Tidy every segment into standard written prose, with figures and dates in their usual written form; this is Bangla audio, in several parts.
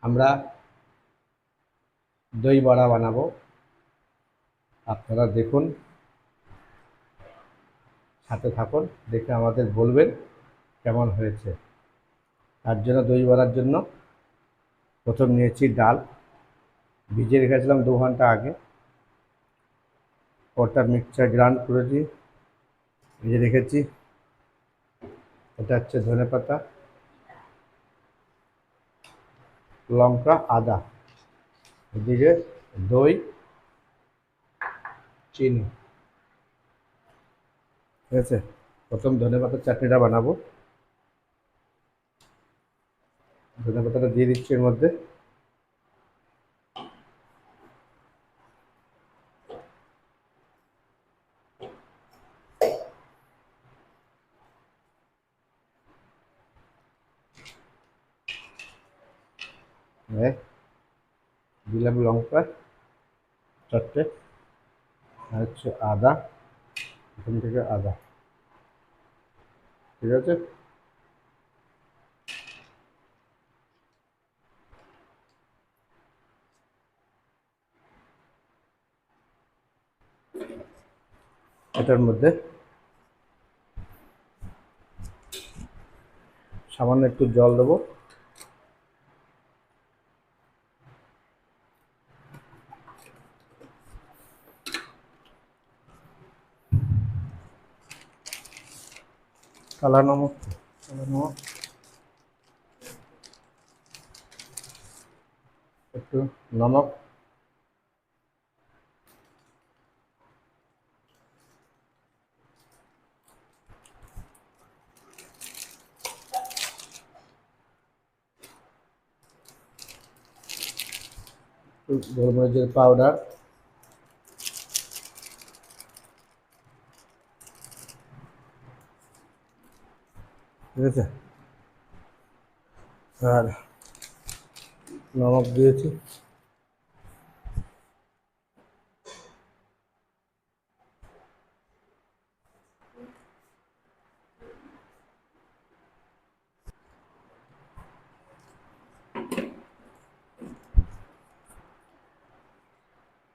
আমরা দই বড়া বানাবো। আপনারা দেখুন, সাথে থাকুন, দেখে আমাদের বলবেন কেমন হয়েছে। তার জন্য দই বড়ার জন্য প্রথম নিয়েছি ডাল, ভিজিয়ে রেখেছিলাম 2 ঘন্টা আগে। ওটা মিক্সচার গ্রাইন্ড করেছি, ভেজে রেখেছি। এটা হচ্ছে ধনেপাতা, লঙ্কা, আদা, এদিকে দই, চিনি। ঠিক আছে, প্রথম ধনেপাতার চাটনিটা বানাবো। ধনেপাতাটা দিয়ে দিচ্ছি এর মধ্যে। দিলাম লঙ্কা চারটে, আর হচ্ছে আদা, এখান থেকে আদা। ঠিক আছে, এটার মধ্যে সামান্য একটু জল দেবো। কালা নমক, একটু নমক, গোলমরিচের পাউডার, ঠিক আছে, আর নমক দিয়েছি।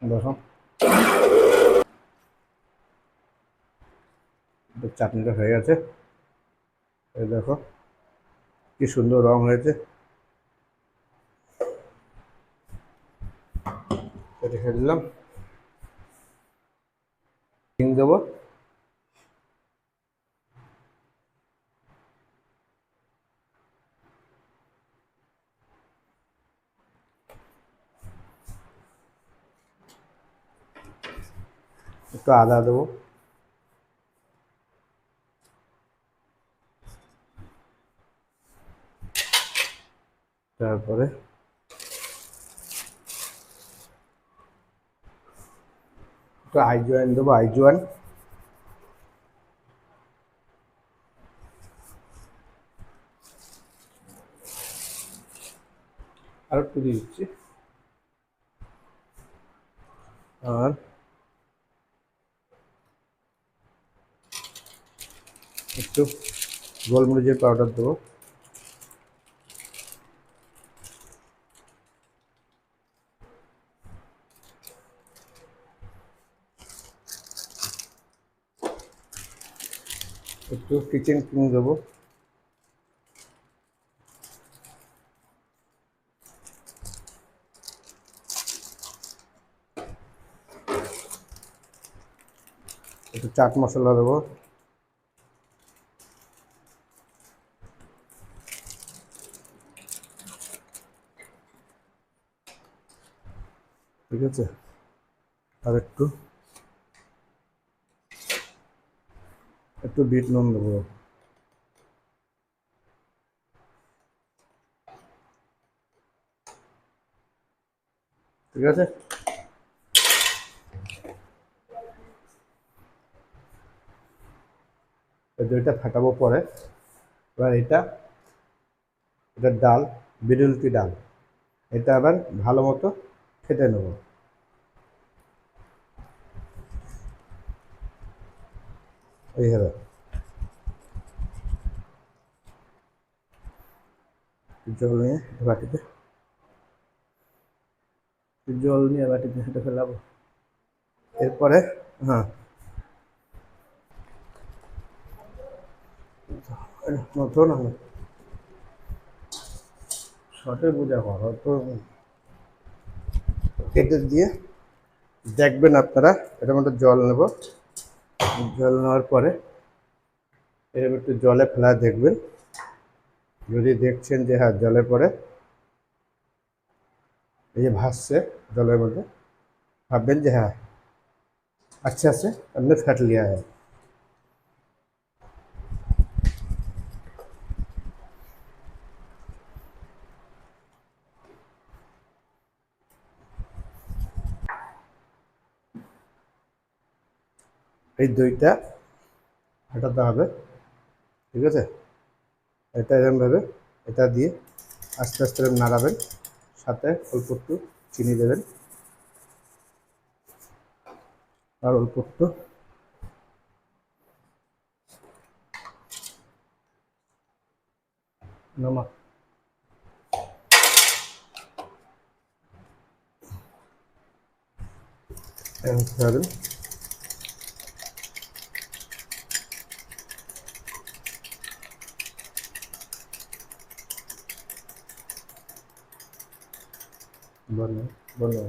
দেখো, চাটনিটা হয়ে গেছে। এই দেখো কি সুন্দর রং হয়েছে। রেখে দিলাম, হিং দেবো। একটু আদা দেবো। তারপরে একটু আইজওয়ান দেবো, আইজওয়ান। আর একটু দিয়ে দিচ্ছি। আর একটু গোলমরিচের পাউডার দেবো। একটু কিচেন কিং দেবো। একটু চাট মশলা দেবো। ঠিক আছে, আর একটু একটু বিট নুন দেবো। ঠিক আছে, এই দইটা ফাটাবো পরে। এবার এটা ডাল, বিরুলতি ডাল, এটা আবার ভালো মতো ফেটে নেবো। এইভাবে জল নিয়ে বাটিতে জল নিয়ে বাটিতে সেটা ফেলাবো। এরপরে হ্যাঁ, নতুন শর্টে বোঝা করো তো, কেটে দিয়ে দেখবেন আপনারা এটার মধ্যে জল নেব। জল নেওয়ার পরে এরকম একটু জলে ফেলা দেখবেন। যদি দেখছেন যে হ্যাঁ জলে পরে এই যে ভাসছে জলের মধ্যে, ভাববেন যে হ্যাঁ আচ্ছা আছে हमने फट लिया है। এই দইটা ফাটাতে হবে, ঠিক আছে? এটা এরকমভাবে এটা দিয়ে আস্তে আস্তে নাড়াবেন, সাথে অল্প একটু চিনি দেবেন আর অল্প একটু নমক। খাবেন বলো বলো।